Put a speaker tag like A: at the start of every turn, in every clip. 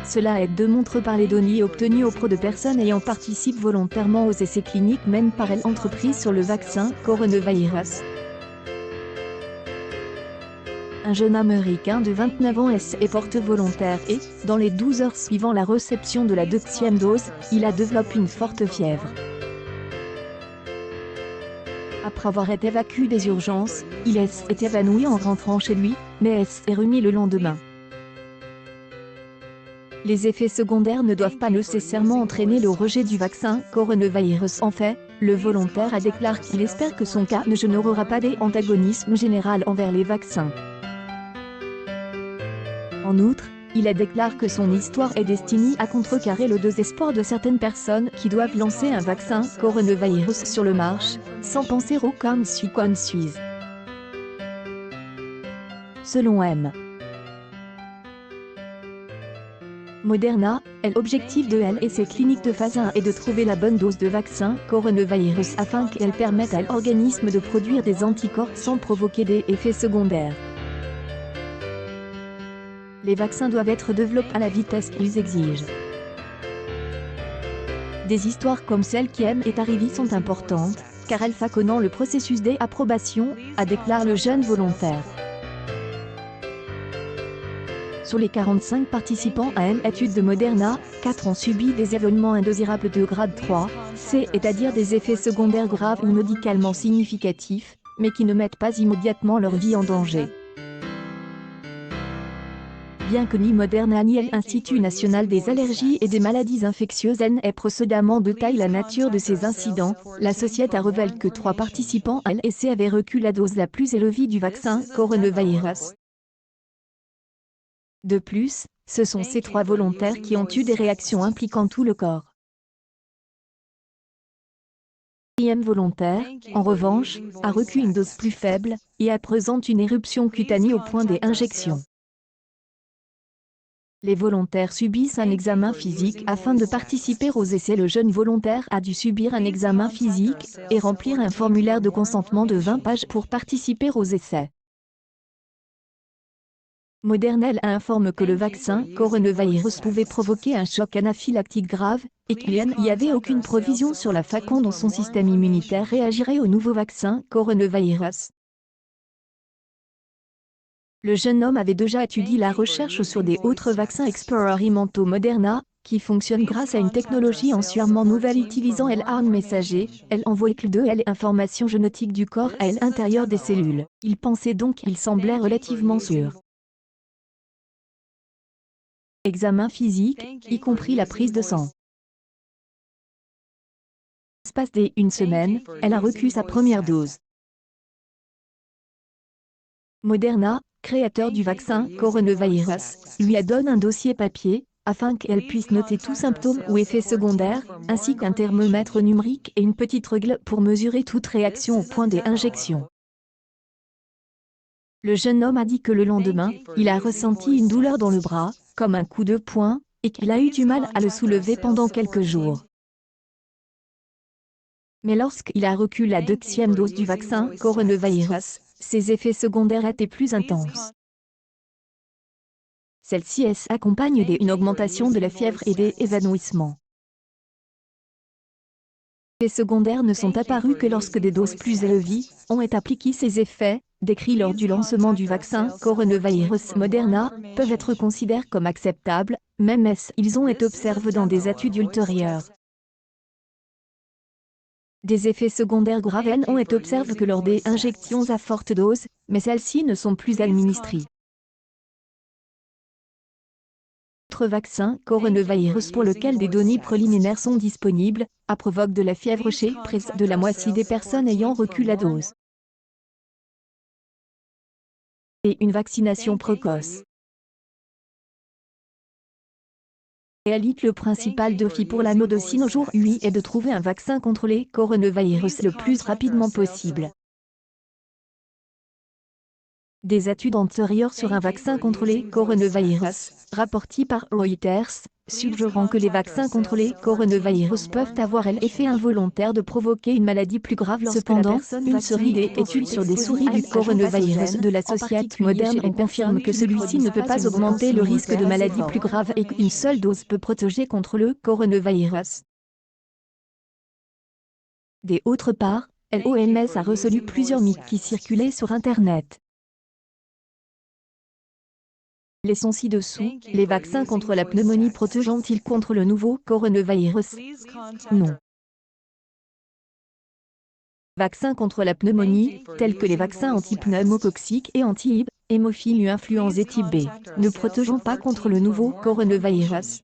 A: Cela est démontré par les données obtenues auprès de personnes ayant participé volontairement aux essais cliniques même par l'entreprise sur le vaccin coronavirus. Un jeune Américain de 29 ans est porté volontaire et, dans les 12 heures suivant la réception de la deuxième dose, il a développé une forte fièvre. Après avoir été évacué des urgences, il est évanoui en rentrant chez lui, mais est remis le lendemain. Les effets secondaires ne doivent pas nécessairement entraîner le rejet du vaccin coronavirus. En fait, le volontaire a déclaré qu'il espère que son cas ne générera pas d'antagonisme général envers les vaccins. En outre, il a déclaré que son histoire est destinée à contrecarrer le désespoir de certaines personnes qui doivent lancer un vaccin coronavirus sur le marché, sans penser aux conséquences. Selon M. Moderna, l'objectif de l'essai clinique de phase 1 est de trouver la bonne dose de vaccin coronavirus afin qu'elle permette à l'organisme de produire des anticorps sans provoquer des effets secondaires. Les vaccins doivent être développés à la vitesse qu'ils exigent. Des histoires comme celle qui est arrivée sont importantes, car elles faconnent le processus d'approbation, a déclaré le jeune volontaire. Sur les 45 participants à une étude de Moderna, 4 ont subi des événements indésirables de grade 3, c'est-à-dire des effets secondaires graves ou médicalement significatifs, mais qui ne mettent pas immédiatement leur vie en danger. Bien que ni Moderna ni l'Institut national des allergies et des maladies infectieuses n'aient précédemment détaillé la nature de ces incidents, la société a révélé que 3 participants à l'essai avaient reçu la dose la plus élevée du vaccin coronavirus. De plus, ce sont ces 3 volontaires qui ont eu des réactions impliquant tout le corps. Le 4e volontaire, en revanche, a reçu une dose plus faible, et présente une éruption cutanée au point des injections. Les volontaires subissent un examen physique afin de participer aux essais. Le jeune volontaire a dû subir un examen physique et remplir un formulaire de consentement de 20 pages pour participer aux essais. Moderna informe que le vaccin coronavirus pouvait provoquer un choc anaphylactique grave et qu'il n'y avait aucune provision sur la façon dont son système immunitaire réagirait au nouveau vaccin coronavirus. Le jeune homme avait déjà étudié la recherche sur des autres vaccins expérimentaux Moderna, qui fonctionnent grâce à une technologie entièrement nouvelle utilisant l'ARN messager. Elle envoie l'information génétique du corps à l'intérieur des cellules. Il pensait donc qu'il semblait relativement sûr. Examen physique, y compris la prise de sang. L'espace d'une semaine, elle a reçu sa première dose. Moderna, créateur du vaccin coronavirus, lui donne un dossier papier, afin qu'elle puisse noter tous symptômes ou effets secondaires, ainsi qu'un thermomètre numérique et une petite règle pour mesurer toute réaction au point des injections. Le jeune homme a dit que le lendemain, il a ressenti une douleur dans le bras, comme un coup de poing, et qu'il a eu du mal à le soulever pendant quelques jours. Mais lorsqu'il a reçu la deuxième dose du vaccin coronavirus, ses effets secondaires étaient plus intenses. Celle-ci s'accompagne d'une augmentation de la fièvre et des évanouissements. Les effets secondaires ne sont apparus que lorsque des doses plus élevées ont été appliquées. Ces effets, décrits lors du lancement du vaccin coronavirus Moderna, peuvent être considérés comme acceptables, même s'ils ont été observés dans des études ultérieures. Des effets secondaires graves ont été observés que lors des injections à forte dose, mais celles-ci ne sont plus administrées. Autre vaccin coronavirus pour lequel des données préliminaires sont disponibles, provoque de la fièvre chez près de la moitié des personnes ayant reçu la dose. Et une vaccination précoce. Le principal défi pour la médecine aujourd'hui est de trouver un vaccin contre les coronavirus le plus rapidement possible. Des études antérieures sur un vaccin contre les coronavirus, rapportées par Reuters, suggérant que les vaccins contre les coronavirus peuvent avoir l'effet involontaire de provoquer une maladie plus grave. Cependant, une série d'études sur des souris du coronavirus de la Société moderne confirme que celui-ci ne peut pas augmenter le risque de maladie plus grave et qu'une seule dose peut protéger contre le coronavirus. D'autre part, l'OMS a résolu plusieurs mythes qui circulaient sur Internet. Laissons ci-dessous, les vaccins contre la pneumonie protègent-ils contre le nouveau coronavirus? Non. Vaccins contre la pneumonie, tels que les vaccins anti-pneumococciques et anti-Hib, hémophile influenzae type B, ne protègent pas contre le nouveau coronavirus.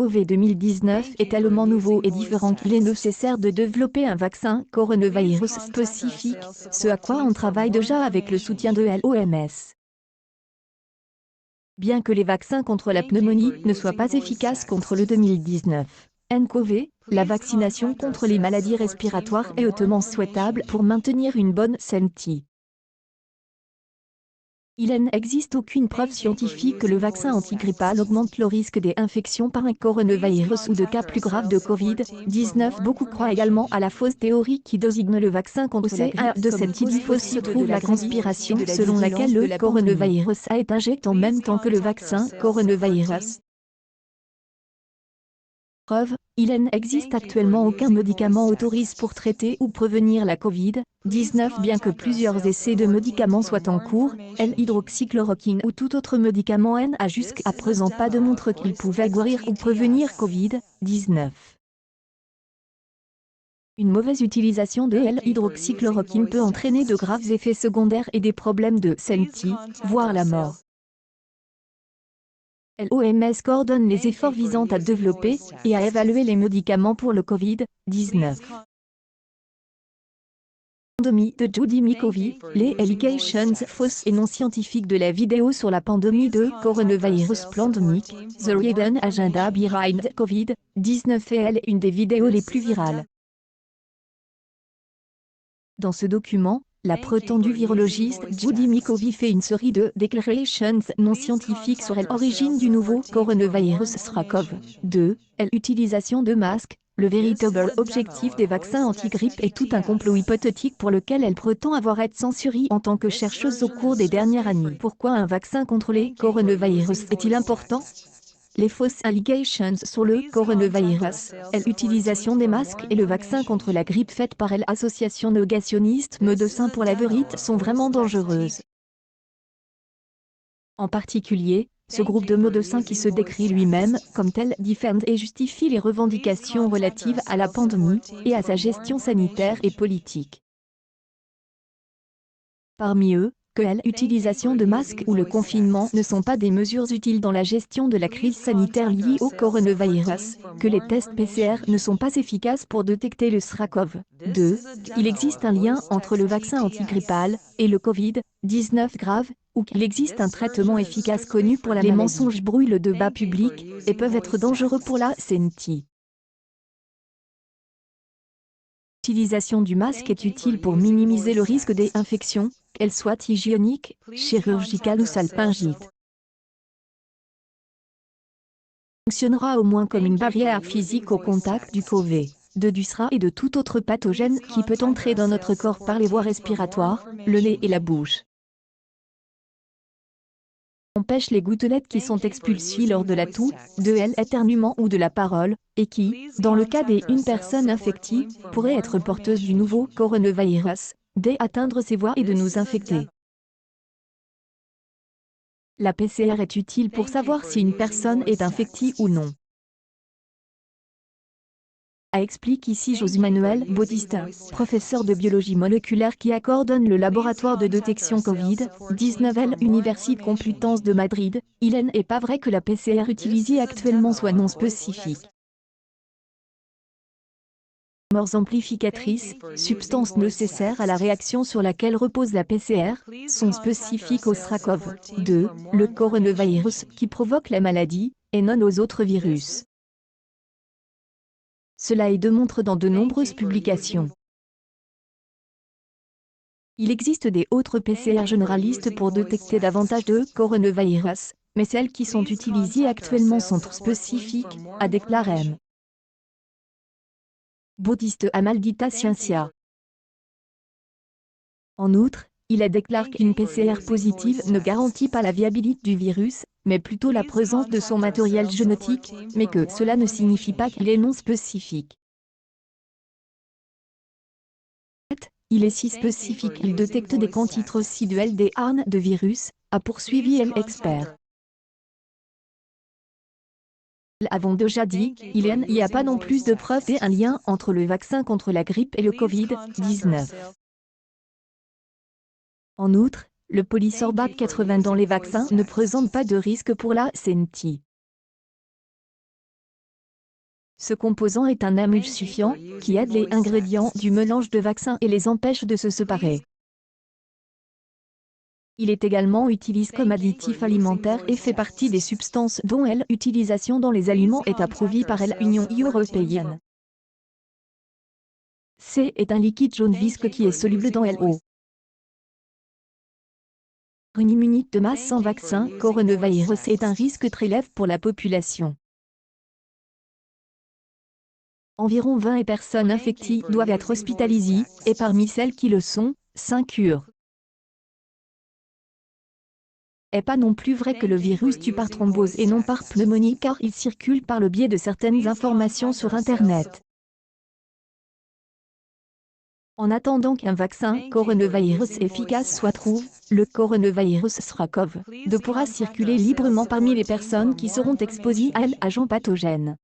A: COVID 2019 est tellement nouveau et différent qu'il est nécessaire de développer un vaccin coronavirus spécifique, ce à quoi on travaille déjà avec le soutien de l'OMS. Bien que les vaccins contre la pneumonie ne soient pas efficaces contre le 2019 nCoV, la vaccination contre les maladies respiratoires est hautement souhaitable pour maintenir une bonne santé. Il n'existe aucune preuve scientifique que le vaccin antigrippal augmente le risque d'infection par un coronavirus ou de cas plus graves de Covid-19. Beaucoup croient également à la fausse théorie qui désigne le vaccin contre la grippe. De cette idée fausse se trouve la conspiration selon laquelle le coronavirus a été injecté en même temps que le vaccin coronavirus. Preuve, il n'existe actuellement aucun médicament autorisé pour traiter ou prévenir la Covid-19 bien que plusieurs essais de médicaments soient en cours, l'hydroxychloroquine ou tout autre médicament n'a jusqu'à présent pas démontré qu'il pouvait guérir ou prévenir Covid-19. Une mauvaise utilisation de l'hydroxychloroquine peut entraîner de graves effets secondaires et des problèmes de santé, voire la mort. L'OMS coordonne les efforts visant à développer et à évaluer les médicaments pour le Covid-19. Pandémie de Judy Mikovi, les allegations fausses et non scientifiques de la vidéo sur la pandémie de coronavirus pandémique, The Hidden Agenda Behind COVID-19 est une des vidéos les plus virales. Dans ce document, la prétendue virologiste Judy Mikovi fait une série de déclarations non scientifiques sur l'origine du nouveau coronavirus SARS-CoV-2, l'utilisation de masques, le véritable objectif des vaccins anti-grippe et tout un complot hypothétique pour lequel elle prétend avoir été censurée en tant que chercheuse au cours des dernières années. Pourquoi un vaccin contre les coronavirus est-il important? Les fausses allegations sur le coronavirus, l'utilisation des masques et le vaccin contre la grippe faite par l'association négationniste Médecins pour la vérité sont vraiment dangereuses. En particulier, ce groupe de médecins qui se décrit lui-même comme tel défend et justifie les revendications relatives à la pandémie et à sa gestion sanitaire et politique. Parmi eux, que l'utilisation de masques ou le confinement ne sont pas des mesures utiles dans la gestion de la crise sanitaire liée au coronavirus, que les tests PCR ne sont pas efficaces pour détecter le SARS-CoV-2, qu'il existe un lien entre le vaccin antigrippal et le Covid-19 grave, ou qu'il existe un traitement efficace connu pour la maladie. Les mensonges brouillent le débat public et peuvent être dangereux pour la santé. L'utilisation du masque est utile pour minimiser le risque d'infection, qu'elle soit hygiénique, chirurgicale ou salpingite. Fonctionnera au moins comme une barrière physique au contact du COVID-2 du SRA et de tout autre pathogène qui peut entrer dans notre corps par les voies respiratoires, le nez et la bouche. Empêche les gouttelettes qui sont expulsées lors de la toux, de l'éternuement ou de la parole, et qui, dans le cas d'une personne infectée, pourrait être porteuse du nouveau coronavirus, d'atteindre ces voies et de nous infecter. La PCR est utile pour savoir si une personne est infectée ou non. Explique ici José Manuel Bautista, professeur de biologie moléculaire qui coordonne le laboratoire de détection Covid-19 à l'Université Complutense de Madrid. Il n'est pas vrai que la PCR utilisée actuellement soit non spécifique. Morts amplificatrices, substances nécessaires à la réaction sur laquelle repose la PCR, sont spécifiques au SARS-CoV-2, le coronavirus qui provoque la maladie, et non aux autres virus. Cela est démontré dans de nombreuses publications. Il existe des autres PCR généralistes pour détecter davantage de coronavirus, mais celles qui sont utilisées actuellement sont trop spécifiques, a déclaré M. Bautista a Maldita Scienza. En outre, il a déclaré qu'une PCR positive ne garantit pas la viabilité du virus, mais plutôt la présence de son matériel génétique, mais que cela ne signifie pas qu'il est non spécifique. Il est si spécifique qu'il détecte des quantités résiduelles des ARN de virus, a poursuivi l'expert. Avons déjà dit, il n'y a pas non plus de preuves et un lien entre le vaccin contre la grippe et le Covid-19. En outre, le polysorbate 80 dans les vaccins ne présente pas de risque pour la santé. Ce composant est un émulsifiant qui aide les ingrédients du mélange de vaccins et les empêche de se séparer. Il est également utilisé comme additif alimentaire et fait partie des substances dont l'utilisation dans les aliments est approuvée par l'Union européenne. C est un liquide jaune visqueux qui est soluble dans l'eau. Une immunité de masse sans vaccin coronavirus est un risque très élevé pour la population. Environ 20 personnes infectées doivent être hospitalisées, et parmi celles qui le sont, 5 cures. Est pas non plus vrai que le virus tue par thrombose et non par pneumonie car il circule par le biais de certaines informations sur Internet. En attendant qu'un vaccin coronavirus efficace soit trouvé, le coronavirus SARS-CoV-2 pourra circuler librement parmi les personnes qui seront exposées à l'agent pathogène.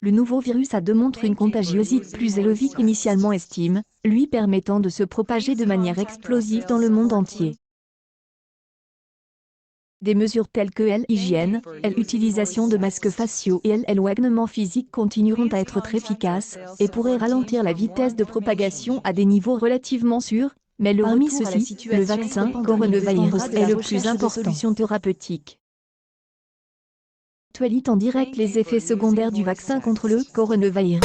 A: Le nouveau virus a démontré une contagiosité plus élevée qu'initialement estimée, lui permettant de se propager de manière explosive dans le monde entier. Des mesures telles que l'hygiène, l'utilisation de masques faciaux et l'éloignement physique continueront à être très efficaces, et pourraient ralentir la vitesse de propagation à des niveaux relativement sûrs, mais parmi ceux-ci, le vaccin coronavirus est le plus important. Solution thérapeutique. Actualité en direct les effets secondaires du vaccin contre le coronavirus.